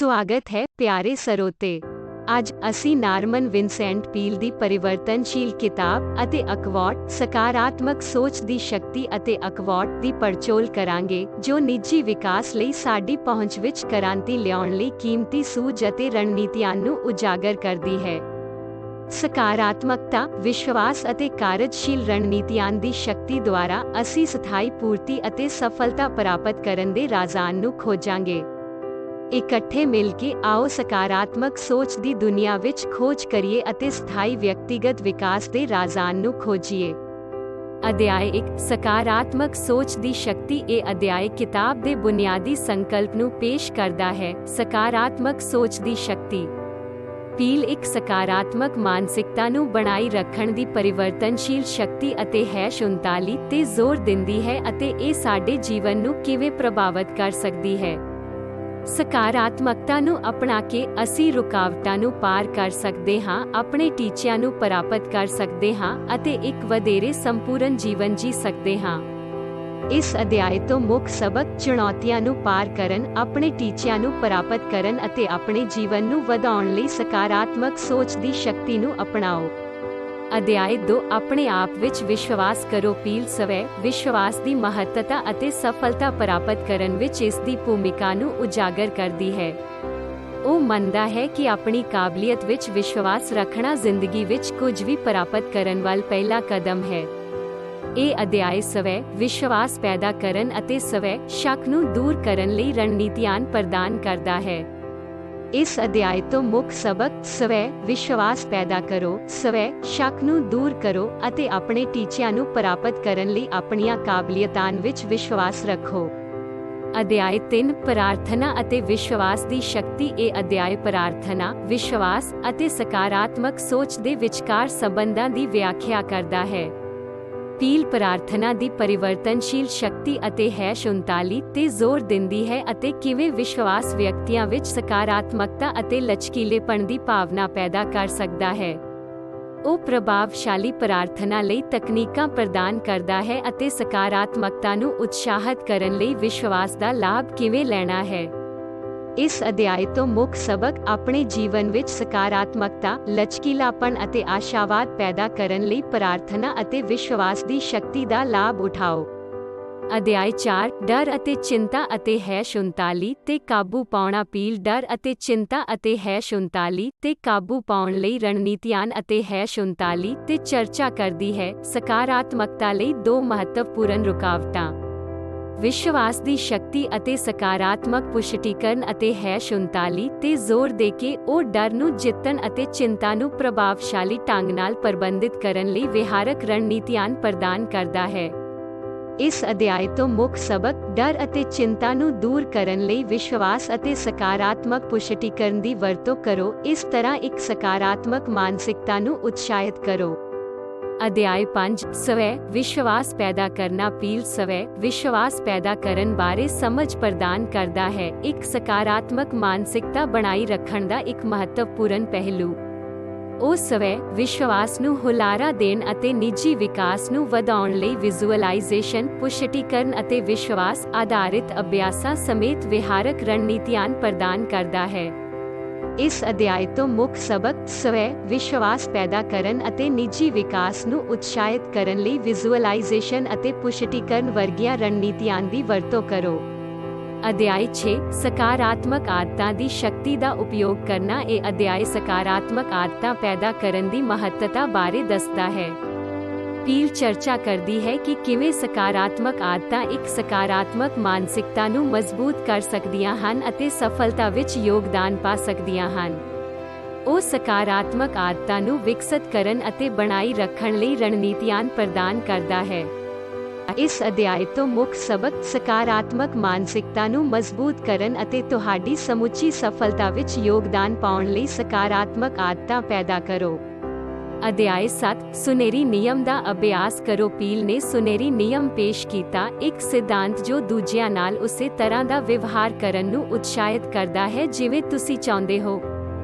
ਸੁਆਗਤ ਹੈ ਪਿਆਰੇ ਸਰੋਤੇ। ਅੱਜ ਅਸੀਂ ਨਾਰਮਨ ਵਿੰਸੈਂਟ ਪੀਲ ਦੀ ਪਰਿਵਰਤਨਸ਼ੀਲ ਕਿਤਾਬ ਅਤੇ ਅਕਵੌਟ ਸਕਾਰਾਤਮਕ ਸੋਚ ਦੀ ਸ਼ਕਤੀ ਅਤੇ ਅਕਵੌਟ ਦੀ ਪੜਚੋਲ ਕਰਾਂਗੇ, ਜੋ ਨਿੱਜੀ ਵਿਕਾਸ ਲਈ ਸਾਡੀ ਪਹੁੰਚ ਵਿੱਚ ਕ੍ਰਾਂਤੀ ਲਿਆਉਣ ਲਈ ਕੀਮਤੀ ਸੂਝ ਅਤੇ ਰਣਨੀਤੀਆਂ ਨੂੰ ਉਜਾਗਰ ਕਰਦੀ ਹੈ। ਸਕਾਰਾਤਮਕਤਾ, ਵਿਸ਼ਵਾਸ ਅਤੇ ਕਾਰਜਸ਼ੀਲ ਰਣਨੀਤੀਆਂ ਦੀ ਸ਼ਕਤੀ ਦੁਆਰਾ ਅਸੀਂ ਸਥਾਈ ਪੂਰਤੀ ਅਤੇ ਸਫਲਤਾ ਪ੍ਰਾਪਤ ਕਰਨ ਦੇ ਰਾਜ਼ਾਂ ਨੂੰ ਖੋਜਾਂਗੇ। ਇਕੱਠੇ ਮਿਲ ਕੇ ਆਓ ਸਕਾਰਾਤਮਕ ਸੋਚ ਦੀ ਦੁਨੀਆ ਵਿੱਚ ਖੋਜ ਕਰੀਏ ਅਤੇ ਸਥਾਈ ਵਿਅਕਤੀਗਤ ਵਿਕਾਸ ਦੇ ਰਾਜ਼ਾਂ ਨੂੰ ਖੋਜੀਏ। ਅਧਿਆਇ 1 ਸਕਾਰਾਤਮਕ ਸੋਚ ਦੀ ਸ਼ਕਤੀ। ਇਹ ਅਧਿਆਇ ਕਿਤਾਬ ਦੇ ਬੁਨਿਆਦੀ ਸੰਕਲਪ ਨੂੰ ਪੇਸ਼ ਕਰਦਾ ਹੈ। ਸਕਾਰਾਤਮਕ ਸੋਚ ਦੀ ਸ਼ਕਤੀ। ਪੀਲ ਇੱਕ ਸਕਾਰਾਤਮਕ ਮਾਨਸਿਕਤਾ ਨੂੰ ਬਣਾਈ ਰੱਖਣ ਦੀ ਪਰਿਵਰਤਨਸ਼ੀਲ ਸ਼ਕਤੀ ਅਤੇ 39 ਤੇ ਜ਼ੋਰ ਦਿੰਦੀ ਹੈ ਅਤੇ ਇਹ ਸਾਡੇ ਜੀਵਨ ਨੂੰ ਕਿਵੇਂ ਪ੍ਰਭਾਵਿਤ ਕਰ ਸਕਦੀ ਹੈ। ਸਕਾਰਾਤਮਕਤਾ ਨੂੰ ਅਪਣਾ ਕੇ ਅਸੀਂ ਰੁਕਾਵਟਾਂ ਨੂੰ ਪਾਰ ਕਰ ਸਕਦੇ ਹਾਂ, ਆਪਣੇ ਟੀਚਿਆਂ ਨੂੰ ਪ੍ਰਾਪਤ ਕਰ ਸਕਦੇ ਹਾਂ ਅਤੇ ਇੱਕ ਵਧੇਰੇ ਸੰਪੂਰਨ ਜੀਵਨ ਜੀ ਸਕਦੇ ਹਾਂ। ਇਸ ਅਧਿਆਇ ਤੋਂ ਮੁੱਖ ਸਬਕ ਚੁਣੌਤੀਆਂ ਨੂੰ ਪਾਰ ਕਰਨ, ਆਪਣੇ ਟੀਚਿਆਂ ਨੂੰ ਪ੍ਰਾਪਤ ਕਰਨ ਅਤੇ ਆਪਣੇ ਜੀਵਨ ਨੂੰ ਵਧਾਉਣ ਲਈ ਸਕਾਰਾਤਮਕ ਸੋਚ ਦੀ ਸ਼ਕਤੀ ਨੂੰ ਅਪਣਾਓ। ਅਧਿਆਇ 2 ਆਪਣੇ ਆਪ ਵਿੱਚ ਵਿਸ਼ਵਾਸ ਕਰੋ। ਪੀਲ ਸਵੈ ਵਿਸ਼ਵਾਸ ਦੀ ਮਹੱਤਤਾ ਅਤੇ ਸਫਲਤਾ ਪ੍ਰਾਪਤ ਕਰਨ ਵਿੱਚ ਇਸ ਦੀ ਭੂਮਿਕਾ ਨੂੰ ਉਜਾਗਰ ਕਰਦੀ ਹੈ। ਉਹ ਮੰਨਦਾ ਹੈ ਕਿ ਆਪਣੀ ਕਾਬਲੀਅਤ ਵਿੱਚ ਵਿਸ਼ਵਾਸ ਰੱਖਣਾ ਜ਼ਿੰਦਗੀ ਵਿੱਚ ਕੁਝ ਵੀ ਪ੍ਰਾਪਤ ਕਰਨ ਵੱਲ ਪਹਿਲਾ ਕਦਮ ਹੈ। ਇਹ ਅਧਿਆਇ ਸਵੈ ਵਿਸ਼ਵਾਸ ਪੈਦਾ ਕਰਨ ਅਤੇ ਸਵੈ ਸ਼ੱਕ ਨੂੰ ਦੂਰ ਕਰਨ ਲਈ ਰਣਨੀਤੀਆਂ ਪ੍ਰਦਾਨ ਕਰਦਾ ਹੈ। ਇਸ ਅਧਿਆਇ ਤੋਂ ਮੁੱਖ ਸਬਕ ਸਵੈ ਵਿਸ਼ਵਾਸ ਪੈਦਾ ਕਰੋ, ਸਵੈ ਸ਼ੱਕ ਨੂੰ ਦੂਰ ਕਰੋ ਅਤੇ ਆਪਣੇ ਟੀਚਿਆਂ ਨੂੰ ਪ੍ਰਾਪਤ ਕਰਨ ਲਈ ਆਪਣੀਆਂ ਕਾਬਲੀਅਤਾਂ ਵਿੱਚ ਵਿਸ਼ਵਾਸ ਰੱਖੋ। ਅਧਿਆਇ 3 ਪ੍ਰਾਰਥਨਾ ਅਤੇ ਵਿਸ਼ਵਾਸ ਦੀ ਸ਼ਕਤੀ। ਇਹ ਅਧਿਆਇ ਪ੍ਰਾਰਥਨਾ, ਵਿਸ਼ਵਾਸ ਅਤੇ ਸਕਾਰਾਤਮਕ ਸੋਚ ਦੇ ਵਿਚਕਾਰ ਸੰਬੰਧਾਂ ਦੀ ਵਿਆਖਿਆ ਕਰਦਾ ਹੈ। ਪੀਲ ਪ੍ਰਾਰਥਨਾ ਦੀ ਪਰਿਵਰਤਨਸ਼ੀਲ ਸ਼ਕਤੀ ਅਤੇ 39 ਤੇ ਜ਼ੋਰ ਦਿੰਦੀ ਹੈ ਅਤੇ ਕਿਵੇਂ ਵਿਸ਼ਵਾਸ ਵਿਅਕਤੀਆਂ ਵਿੱਚ ਸਕਾਰਾਤਮਕਤਾ ਅਤੇ ਲਚਕੀਲੇਪਣ ਦੀ ਭਾਵਨਾ ਪੈਦਾ ਕਰ ਸਕਦਾ ਹੈ। ਉਹ ਪ੍ਰਭਾਵਸ਼ਾਲੀ ਪ੍ਰਾਰਥਨਾ ਲਈ ਤਕਨੀਕਾਂ ਪ੍ਰਦਾਨ ਕਰਦਾ ਹੈ ਅਤੇ ਸਕਾਰਾਤਮਕਤਾ ਨੂੰ ਉਤਸ਼ਾਹਿਤ ਕਰਨ ਲਈ ਵਿਸ਼ਵਾਸ ਦਾ ਲਾਭ ਕਿਵੇਂ ਲੈਣਾ ਹੈ। ਇਸ ਅਧਿਆਇ ਤੋਂ ਮੁੱਖ ਸਬਕ ਆਪਣੇ ਜੀਵਨ ਵਿੱਚ ਸਕਾਰਾਤਮਕਤਾ, ਲਚਕੀਲਾਪਣ ਅਤੇ ਆਸ਼ਾਵਾਦ ਪੈਦਾ ਕਰਨ ਲਈ ਪ੍ਰਾਰਥਨਾ ਅਤੇ ਵਿਸ਼ਵਾਸ ਦੀ ਸ਼ਕਤੀ ਦਾ ਲਾਭ ਉਠਾਓ। ਅਧਿਆਇ 4 ਡਰ ਅਤੇ ਚਿੰਤਾ ਅਤੇ 39 ਤੇ ਕਾਬੂ ਪਾਉਣਾ। ਪੀਲ ਡਰ ਅਤੇ ਚਿੰਤਾ ਅਤੇ 39 ਤੇ ਕਾਬੂ ਪਾਉਣ ਲਈ ਰਣਨੀਤੀਆਂ ਅਤੇ 39 ਤੇ ਚਰਚਾ ਕਰਦੀ ਹੈ। ਸਕਾਰਾਤਮਕਤਾ ਲਈ 2 ਮਹੱਤਵਪੂਰਨ ਰੁਕਾਵਟਾਂ, ਵਿਸ਼ਵਾਸ ਦੀ ਸ਼ਕਤੀ ਅਤੇ ਸਕਾਰਾਤਮਕ ਪੁਸ਼ਟੀਕਰਨ ਅਤੇ 39 ਤੇ ਜ਼ੋਰ ਦੇ ਕੇ ਉਹ ਡਰ ਨੂੰ ਜਿੱਤਣ ਅਤੇ ਚਿੰਤਾ ਨੂੰ ਪ੍ਰਭਾਵਸ਼ਾਲੀ ਢੰਗ ਨਾਲ ਪ੍ਰਬੰਧਿਤ ਕਰਨ ਲਈ ਵਿਹਾਰਕ ਰਣਨੀਤੀਆਂ ਪ੍ਰਦਾਨ ਕਰਦਾ ਹੈ। ਇਸ ਅਧਿਆਇ ਤੋਂ ਮੁੱਖ ਸਬਕ ਡਰ ਅਤੇ ਚਿੰਤਾ ਨੂੰ ਦੂਰ ਕਰਨ ਲਈ ਵਿਸ਼ਵਾਸ ਅਤੇ ਸਕਾਰਾਤਮਕ ਪੁਸ਼ਟੀਕਰਨ ਦੀ ਵਰਤੋਂ ਕਰੋ। ਇਸ ਤਰ੍ਹਾਂ ਇੱਕ ਸਕਾਰਾਤਮਕ ਮਾਨਸਿਕਤਾ ਨੂੰ ਉਤਸ਼ਾਹਿਤ ਕਰੋ। ਅਧਿਆਇ 5 ਸਵੈ ਵਿਸ਼ਵਾਸ ਪੈਦਾ ਕਰਨਾ। ਪੀਲ ਸਵੈ ਵਿਸ਼ਵਾਸ ਪੈਦਾ ਕਰਨ ਬਾਰੇ ਸਮਝ ਪ੍ਰਦਾਨ ਕਰਦਾ ਹੈ, ਇੱਕ ਸਕਾਰਾਤਮਕ ਮਾਨਸਿਕਤਾ ਬਣਾਈ ਰੱਖਣ ਦਾ ਇੱਕ ਮਹੱਤਵਪੂਰਨ ਪਹਿਲੂ। ਉਹ ਸਵੈ ਵਿਸ਼ਵਾਸ ਨੂੰ ਹੁਲਾਰਾ ਦੇਣ ਅਤੇ ਨਿੱਜੀ ਵਿਕਾਸ ਨੂੰ ਵਧਾਉਣ ਲਈ ਵਿਜ਼ੂਅਲਾਈਜ਼ੇਸ਼ਨ, ਪੁਸ਼ਟੀਕਰਨ ਅਤੇ ਵਿਸ਼ਵਾਸ ਆਧਾਰਿਤ ਅਭਿਆਸਾਂ ਸਮੇਤ ਵਿਹਾਰਕ ਰਣਨੀਤੀਆਂ ਪ੍ਰਦਾਨ ਕਰਦਾ ਹੈ। ਇਸ ਅਧਿਆਇ ਤੋਂ ਮੁੱਖ ਸਬਕ ਸਵੈ ਵਿਸ਼ਵਾਸ ਪੈਦਾ ਕਰਨ ਅਤੇ ਨਿੱਜੀ ਵਿਕਾਸ ਨੂੰ ਉਤਸ਼ਾਹਿਤ ਕਰਨ ਲਈ ਵਿਜ਼ੂਅਲਾਈਜ਼ੇਸ਼ਨ ਅਤੇ ਪੁਸ਼ਟੀਕਰਨ ਵਰਗੀਆਂ ਰਣਨੀਤੀਆਂ ਦੀ ਵਰਤੋਂ ਕਰੋ। ਅਧਿਆਇ 6 ਸਕਾਰਾਤਮਕ ਆਦਤਾਂ ਦੀ ਸ਼ਕਤੀ ਦਾ ਉਪਯੋਗ ਕਰਨਾ। ਇਹ ਅਧਿਆਇ ਸਕਾਰਾਤਮਕ ਆਦਤਾਂ ਪੈਦਾ ਕਰਨ ਦੀ ਮਹੱਤਤਾ ਬਾਰੇ ਦੱਸਦਾ ਹੈ। ਪੀਲ ਚਰਚਾ ਕਰਦੀ ਹੈ ਕਿ ਕਿਵੇਂ ਸਕਾਰਾਤਮਕ ਆਦਤਾਂ ਇੱਕ ਸਕਾਰਾਤਮਕ ਮਾਨਸਿਕਤਾ ਨੂੰ ਮਜ਼ਬੂਤ ਕਰ ਸਕਦੀਆਂ ਹਨ ਅਤੇ ਸਫਲਤਾ ਵਿੱਚ ਯੋਗਦਾਨ ਪਾ ਸਕਦੀਆਂ ਹਨ। ਉਹ ਸਕਾਰਾਤਮਕ ਆਦਤਾਂ ਨੂੰ ਵਿਕਸਤ ਕਰਨ ਅਤੇ ਬਣਾਈ ਰੱਖਣ ਲਈ ਰਣਨੀਤੀਆਂ ਪ੍ਰਦਾਨ ਕਰਦਾ ਹੈ। ਇਸ ਅਧਿਆਇ ਤੋਂ ਮੁੱਖ ਸਬਕ ਸਕਾਰਾਤਮਕ ਮਾਨਸਿਕਤਾ ਨੂੰ ਮਜ਼ਬੂਤ ਕਰਨ ਅਤੇ ਤੁਹਾਡੀ ਸਮੁੱਚੀ ਸਫਲਤਾ ਵਿੱਚ ਯੋਗਦਾਨ ਪਾਉਣ ਲਈ ਸਕਾਰਾਤਮਕ ਆਦਤਾਂ ਪੈਦਾ ਕਰੋ। ਅਧਿਆਇ 7 ਸੁਨਹਿਰੀ ਨਿਯਮ ਦਾ ਅਭਿਆਸ ਕਰੋ। ਪੀਲ ਨੇ ਸੁਨਹਿਰੀ ਨਿਯਮ ਪੇਸ਼ ਕੀਤਾ, ਇੱਕ ਸਿਧਾਂਤ ਜੋ ਦੂਜਿਆਂ ਨਾਲ ਉਸੇ ਤਰ੍ਹਾਂ ਦਾ ਵਿਵਹਾਰ ਕਰਨ ਨੂੰ ਉਤਸ਼ਾਹਿਤ ਕਰਦਾ ਹੈ ਜਿਵੇਂ ਤੁਸੀਂ ਚਾਹੁੰਦੇ ਹੋ।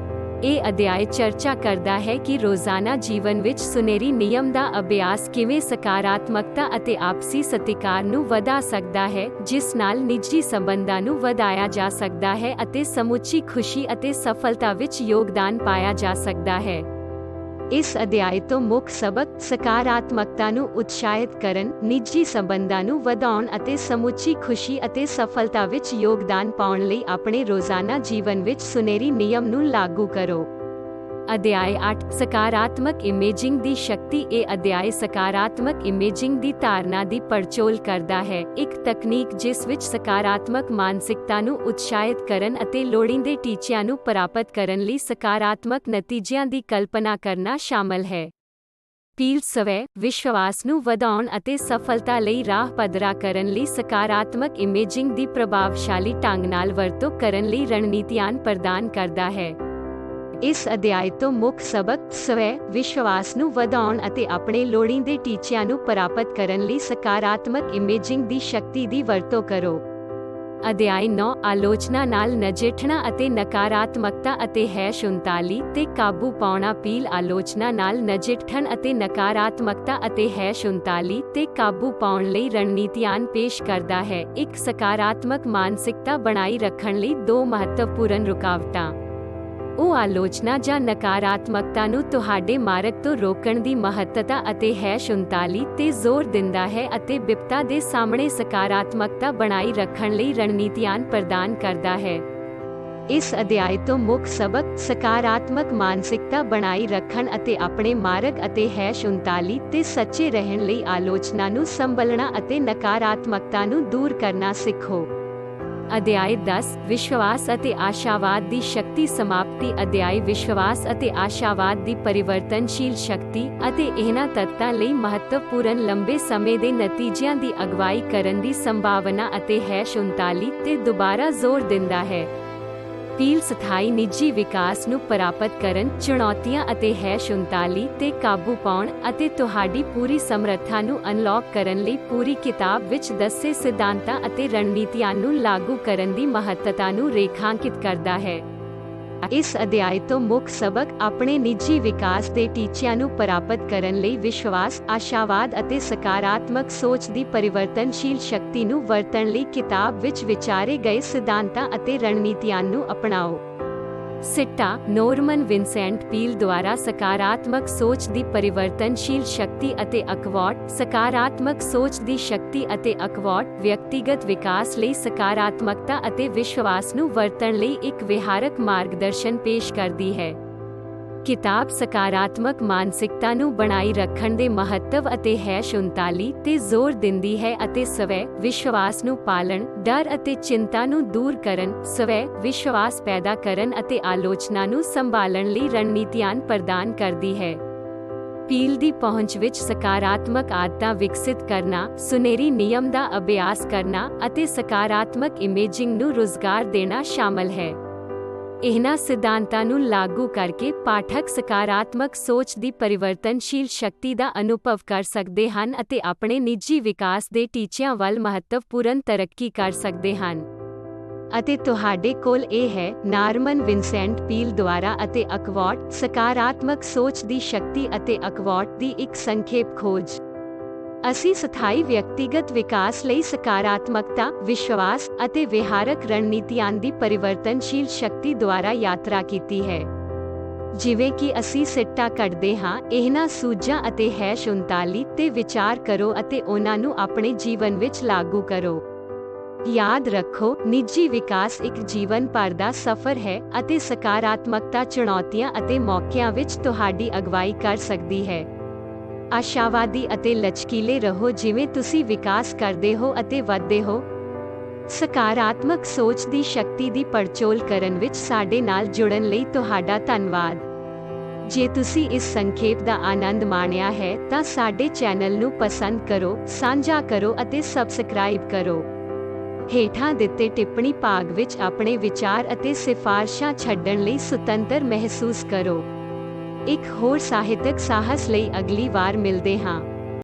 ਇਹ ਅਧਿਆਇ ਚਰਚਾ ਕਰਦਾ ਹੈ ਕਿ ਰੋਜ਼ਾਨਾ ਜੀਵਨ ਵਿੱਚ ਸੁਨਹਿਰੀ ਨਿਯਮ ਦਾ ਅਭਿਆਸ ਕਿਵੇਂ ਸਕਾਰਾਤਮਕਤਾ ਅਤੇ ਆਪਸੀ ਸਤਿਕਾਰ ਨੂੰ ਵਧਾ ਸਕਦਾ ਹੈ, ਜਿਸ ਨਾਲ ਨਿੱਜੀ ਸੰਬੰਧਾਂ ਨੂੰ ਵਧਾਇਆ ਜਾ ਸਕਦਾ ਹੈ ਅਤੇ ਸਮੁੱਚੀ ਖੁਸ਼ੀ ਅਤੇ ਸਫਲਤਾ ਵਿੱਚ ਯੋਗਦਾਨ ਪਾਇਆ ਜਾ ਸਕਦਾ ਹੈ। ਇਸ ਅਧਿਆਇ ਤੋਂ ਮੁੱਖ ਸਬਕ ਸਕਾਰਾਤਮਕਤਾ ਨੂੰ ਉਤਸ਼ਾਹਿਤ ਕਰਨ, ਨਿੱਜੀ ਸੰਬੰਧਾਂ ਨੂੰ ਵਧਾਉਣ ਅਤੇ ਸਮੁੱਚੀ ਖੁਸ਼ੀ ਅਤੇ ਸਫਲਤਾ ਵਿੱਚ ਯੋਗਦਾਨ ਪਾਉਣ ਲਈ ਆਪਣੇ ਰੋਜ਼ਾਨਾ ਜੀਵਨ ਵਿੱਚ ਸੁਨਹਿਰੀ ਨਿਯਮ ਨੂੰ ਲਾਗੂ ਕਰੋ। ਅਧਿਆਇ 8 ਸਕਾਰਾਤਮਕ ਇਮੇਜਿੰਗ ਦੀ ਸ਼ਕਤੀ। ਇਹ ਅਧਿਆਇ ਸਕਾਰਾਤਮਕ ਇਮੇਜਿੰਗ ਦੀ ਧਾਰਨਾ ਦੀ ਪੜਚੋਲ ਕਰਦਾ ਹੈ, ਇੱਕ ਤਕਨੀਕ ਜਿਸ ਵਿੱਚ ਸਕਾਰਾਤਮਕ ਮਾਨਸਿਕਤਾ ਨੂੰ ਉਤਸ਼ਾਹਿਤ ਕਰਨ ਅਤੇ ਲੋੜੀਂਦੇ ਟੀਚਿਆਂ ਨੂੰ ਪ੍ਰਾਪਤ ਕਰਨ ਲਈ ਸਕਾਰਾਤਮਕ ਨਤੀਜਿਆਂ ਦੀ ਕਲਪਨਾ ਕਰਨਾ ਸ਼ਾਮਲ ਹੈ। ਪੀਲ ਸਵੈ ਵਿਸ਼ਵਾਸ ਨੂੰ ਵਧਾਉਣ ਅਤੇ ਸਫਲਤਾ ਲਈ ਰਾਹ ਪੱਧਰਾ ਕਰਨ ਲਈ ਸਕਾਰਾਤਮਕ ਇਮੇਜਿੰਗ ਦੀ ਪ੍ਰਭਾਵਸ਼ਾਲੀ ਢੰਗ ਨਾਲ ਵਰਤੋਂ ਕਰਨ ਲਈ ਰਣਨੀਤੀਆਂ ਪ੍ਰਦਾਨ ਕਰਦਾ ਹੈ। ਇਸ ਅਧਿਆਇ ਤੋਂ ਮੁੱਖ ਸਬਕ ਸਵੈ ਵਿਸ਼ਵਾਸ ਨੂੰ ਵਧਾਉਣ ਅਤੇ ਆਪਣੇ ਲੋੜੀਂਦੇ ਟੀਚਿਆਂ ਨੂੰ ਪ੍ਰਾਪਤ ਕਰਨ ਲਈ ਸਕਾਰਾਤਮਕ ਇਮੇਜਿੰਗ ਦੀ ਸ਼ਕਤੀ ਦੀ ਵਰਤੋਂ ਕਰੋ। ਅਧਿਆਇ 9 ਆਲੋਚਨਾ ਨਾਲ ਨਜਿੱਠਣਾ ਅਤੇ ਨਕਾਰਾਤਮਕਤਾ ਅਤੇ 39 ਤੇ ਕਾਬੂ ਪਾਉਣਾ। ਪੀਲ ਆਲੋਚਨਾ ਨਾਲ ਨਜਿੱਠਣ ਅਤੇ ਨਕਾਰਾਤਮਕਤਾ ਅਤੇ 39 ਤੇ ਕਾਬੂ ਪਾਉਣ ਲਈ ਰਣਨੀਤੀਆਂ ਪੇਸ਼ ਕਰਦਾ ਹੈ। ਇੱਕ ਸਕਾਰਾਤਮਕ ਮਾਨਸਿਕਤਾ ਬਣਾਈ ਰੱਖਣ ਲਈ ਦੋ ਮਹੱਤਵਪੂਰਨ ਰੁਕਾਵਟਾਂ। ਉਹ ਆਲੋਚਨਾ ਜਾਂ ਨਕਾਰਾਤਮਕਤਾ ਨੂੰ ਤੁਹਾਡੇ ਮਾਰਗ ਤੋਂ ਰੋਕਣ ਦੀ ਮਹੱਤਤਾ ਅਤੇ 39 ਤੇ ਜ਼ੋਰ ਦਿੰਦਾ ਹੈ ਅਤੇ ਵਿਪਤਾ ਦੇ ਸਾਹਮਣੇ ਸਕਾਰਾਤਮਕਤਾ ਬਣਾਈ ਰੱਖਣ ਲਈ ਰਣਨੀਤੀਆਂ ਪ੍ਰਦਾਨ ਕਰਦਾ ਹੈ। ਇਸ ਅਧਿਆਇ ਤੋਂ ਮੁੱਖ ਸਬਕ ਸਕਾਰਾਤਮਕ ਮਾਨਸਿਕਤਾ ਬਣਾਈ ਰੱਖਣ ਅਤੇ ਆਪਣੇ ਮਾਰਗ ਅਤੇ 39 ਤੇ ਸੱਚੇ ਰਹਿਣ ਲਈ ਆਲੋਚਨਾ ਨੂੰ ਸੰਭਲਣਾ ਅਤੇ ਨਕਾਰਾਤਮਕਤਾ ਨੂੰ ਦੂਰ ਕਰਨਾ ਸਿੱਖੋ। ਅਧਿਆਇ 10 ਵਿਸ਼ਵਾਸ ਅਤੇ ਆਸ਼ਾਵਾਦ ਦੀ ਸ਼ਕਤੀ ਸਮਾਪਤੀ। ਅਧਿਆਇ ਵਿਸ਼ਵਾਸ ਅਤੇ ਆਸ਼ਾਵਾਦ ਦੀ ਪਰਿਵਰਤਨਸ਼ੀਲ ਸ਼ਕਤੀ ਅਤੇ ਇਹਨਾਂ ਤੱਤਾਂ ਲਈ ਮਹੱਤਵਪੂਰਨ ਲੰਬੇ ਸਮੇਂ ਦੇ ਨਤੀਜਿਆਂ ਦੀ ਅਗਵਾਈ ਕਰਨ ਦੀ ਸੰਭਾਵਨਾ ਅਤੇ 39 ਤੇ ਦੁਬਾਰਾ ਜ਼ੋਰ ਦਿੰਦਾ ਹੈ। ਪੀਲ ਸਥਾਈ ਨਿੱਜੀ ਵਿਕਾਸ ਨੂੰ ਪ੍ਰਾਪਤ ਕਰਨ, ਚੁਣੌਤੀਆਂ ਅਤੇ 39 ਤੇ ਕਾਬੂ ਪਾਉਣ ਅਤੇ ਤੁਹਾਡੀ ਪੂਰੀ ਸਮਰੱਥਾ ਨੂੰ ਅਨਲੌਕ ਕਰਨ ਲਈ ਪੂਰੀ ਕਿਤਾਬ ਵਿੱਚ ਦੱਸੇ ਸਿਧਾਂਤਾਂ ਅਤੇ ਰਣਨੀਤੀਆਂ ਨੂੰ ਲਾਗੂ ਕਰਨ ਦੀ ਮਹੱਤਤਾ ਨੂੰ ਰੇਖਾਂਕਿਤ ਕਰਦਾ ਹੈ। ਇਸ ਅਧਿਆਇ ਤੋਂ ਮੁੱਖ ਸਬਕ ਆਪਣੇ ਨਿੱਜੀ ਵਿਕਾਸ ਦੇ ਟੀਚਿਆਂ ਨੂੰ ਪ੍ਰਾਪਤ ਕਰਨ ਲਈ ਵਿਸ਼ਵਾਸ, ਆਸ਼ਾਵਾਦ ਅਤੇ ਸਕਾਰਾਤਮਕ ਸੋਚ ਦੀ ਪਰਿਵਰਤਨਸ਼ੀਲ ਸ਼ਕਤੀ ਨੂੰ ਵਰਤਣ ਲਈ ਕਿਤਾਬ ਵਿੱਚ ਵਿਚਾਰੇ ਗਏ ਸਿਧਾਂਤਾਂ ਅਤੇ ਰਣਨੀਤੀਆਂ ਨੂੰ ਅਪਣਾਓ। ਸਿੱਟਾ ਨੋਰਮਨ ਵਿੰਸੈਂਟ ਪੀਲ ਦੁਆਰਾ ਸਕਾਰਾਤਮਕ ਸੋਚ ਦੀ ਪਰਿਵਰਤਨਸ਼ੀਲ ਸ਼ਕਤੀ ਅਤੇ ਅਕਵਾਟ। ਸਕਾਰਾਤਮਕ ਸੋਚ ਦੀ ਸ਼ਕਤੀ ਅਤੇ ਅਕਵਾਟ ਵਿਅਕਤੀਗਤ ਵਿਕਾਸ ਲਈ ਸਕਾਰਾਤਮਕਤਾ ਅਤੇ ਵਿਸ਼ਵਾਸ ਨੂੰ ਵਰਤਣ ਲਈ ਇੱਕ ਵਿਹਾਰਕ ਮਾਰਗਦਰਸ਼ਨ ਪੇਸ਼ ਕਰਦੀ ਹੈ। ਕਿਤਾਬ ਸਕਾਰਾਤਮਕ ਮਾਨਸਿਕਤਾ ਨੂੰ ਬਣਾਈ ਰੱਖਣ ਦੇ ਮਹੱਤਵ ਅਤੇ 39 ਤੇ ਜ਼ੋਰ ਦਿੰਦੀ ਹੈ ਅਤੇ ਸਵੈ ਵਿਸ਼ਵਾਸ ਨੂੰ ਪਾਲਣ, ਡਰ ਅਤੇ ਚਿੰਤਾ ਨੂੰ ਦੂਰ ਕਰਨ, ਸਵੈ ਵਿਸ਼ਵਾਸ ਪੈਦਾ ਕਰਨ ਅਤੇ ਆਲੋਚਨਾ ਨੂੰ ਸੰਭਾਲਣ ਲਈ ਰਣਨੀਤੀਆਂ ਪ੍ਰਦਾਨ ਕਰਦੀ ਹੈ। ਪੀਲ ਦੀ ਪਹੁੰਚ ਵਿੱਚ ਸਕਾਰਾਤਮਕ ਆਦਤਾਂ ਵਿਕਸਿਤ ਕਰਨਾ, ਸੁਨਹਿਰੀ ਨਿਯਮ ਦਾ ਅਭਿਆਸ ਕਰਨਾ ਅਤੇ ਸਕਾਰਾਤਮਕ ਇਮੇਜਿੰਗ ਨੂੰ ਰੁਜ਼ਗਾਰ ਦੇਣਾ ਸ਼ਾਮਲ ਹੈ। ਇਹਨਾਂ ਸਿਧਾਂਤਾਂ ਨੂੰ ਲਾਗੂ ਕਰਕੇ ਪਾਠਕ ਸਕਾਰਾਤਮਕ ਸੋਚ ਦੀ ਪਰਿਵਰਤਨਸ਼ੀਲ ਸ਼ਕਤੀ ਦਾ ਅਨੁਭਵ ਕਰ ਸਕਦੇ ਹਨ ਅਤੇ ਆਪਣੇ ਨਿੱਜੀ ਵਿਕਾਸ ਦੇ ਟੀਚਿਆਂ ਵੱਲ ਮਹੱਤਵਪੂਰਨ ਤਰੱਕੀ ਕਰ ਸਕਦੇ ਹਨ। ਅਤੇ ਤੁਹਾਡੇ ਕੋਲ ਇਹ ਹੈ ਨਾਰਮਨ ਵਿੰਸੈਂਟ ਪੀਲ ਦੁਆਰਾ ਅਤੇ ਅਕਵਾਟ ਸਕਾਰਾਤਮਕ ਸੋਚ ਦੀ ਸ਼ਕਤੀ ਅਤੇ ਅਕਵਾਟ ਦੀ ਇੱਕ ਸੰਖੇਪ ਖੋਜ। ਅਸੀਂ ਸਥਾਈ ਵਿਅਕਤੀਗਤ ਵਿਕਾਸ ਲਈ ਸਕਾਰਾਤਮਕਤਾ, ਵਿਸ਼ਵਾਸ ਅਤੇ ਵਿਹਾਰਕ ਰਣਨੀਤੀਆਂ ਦੀ ਪਰਿਵਰਤਨਸ਼ੀਲ ਸ਼ਕਤੀ ਦੁਆਰਾ ਯਾਤਰਾ ਕੀਤੀ ਹੈ। ਜਿਵੇਂ ਕਿ ਅਸੀਂ ਸਿੱਟਾ ਕੱਢਦੇ ਹਾਂ, ਇਹਨਾਂ ਸੂਝਾਂ ਅਤੇ 39 ਤੇ ਵਿਚਾਰ ਕਰੋ ਅਤੇ ਉਹਨਾਂ ਨੂੰ ਆਪਣੇ ਜੀਵਨ ਵਿੱਚ ਲਾਗੂ ਕਰੋ। ਯਾਦ ਰੱਖੋ, ਨਿੱਜੀ ਵਿਕਾਸ ਇੱਕ ਜੀਵਨ ਭਰ ਦਾ ਸਫ਼ਰ ਹੈ ਅਤੇ ਸਕਾਰਾਤਮਕਤਾ ਚੁਣੌਤੀਆਂ ਅਤੇ ਮੌਕਿਆਂ ਵਿੱਚ ਤੁਹਾਡੀ ਅਗਵਾਈ ਕਰ ਸਕਦੀ ਹੈ। ਆਸ਼ਾਵਾਦੀ ਅਤੇ ਲਚਕੀਲੇ ਰਹੋ ਜਿਵੇਂ ਤੁਸੀਂ ਵਿਕਾਸ ਕਰਦੇ ਹੋ ਅਤੇ ਵਧਦੇ ਹੋ। ਸਕਾਰਾਤਮਕ ਸੋਚ ਦੀ ਸ਼ਕਤੀ ਦੀ ਪੜਚੋਲ ਕਰਨ ਵਿੱਚ ਸਾਡੇ ਨਾਲ ਜੁੜਨ ਲਈ ਤੁਹਾਡਾ ਧੰਨਵਾਦ। ਜੇ ਤੁਸੀਂ ਇਸ ਸੰਖੇਪ ਦਾ ਆਨੰਦ ਮਾਣਿਆ ਹੈ ਤਾਂ ਸਾਡੇ ਚੈਨਲ ਨੂੰ ਪਸੰਦ ਕਰੋ, ਸਾਂਝਾ ਕਰੋ ਅਤੇ ਸਬਸਕ੍ਰਾਈਬ ਕਰੋ। ਹੇਠਾਂ ਦਿੱਤੇ ਟਿੱਪਣੀ ਭਾਗ ਵਿੱਚ ਆਪਣੇ ਵਿਚਾਰ ਅਤੇ ਸਿਫਾਰਸ਼ਾਂ ਛੱਡਣ ਲਈ ਸੁਤੰਤਰ ਮਹਿਸੂਸ ਕਰੋ। ਇੱਕ ਹੋਰ ਸਾਹਿਤਕ ਸਾਹਸ ਲਈ ਅਗਲੀ ਵਾਰ ਮਿਲਦੇ ਹਾਂ।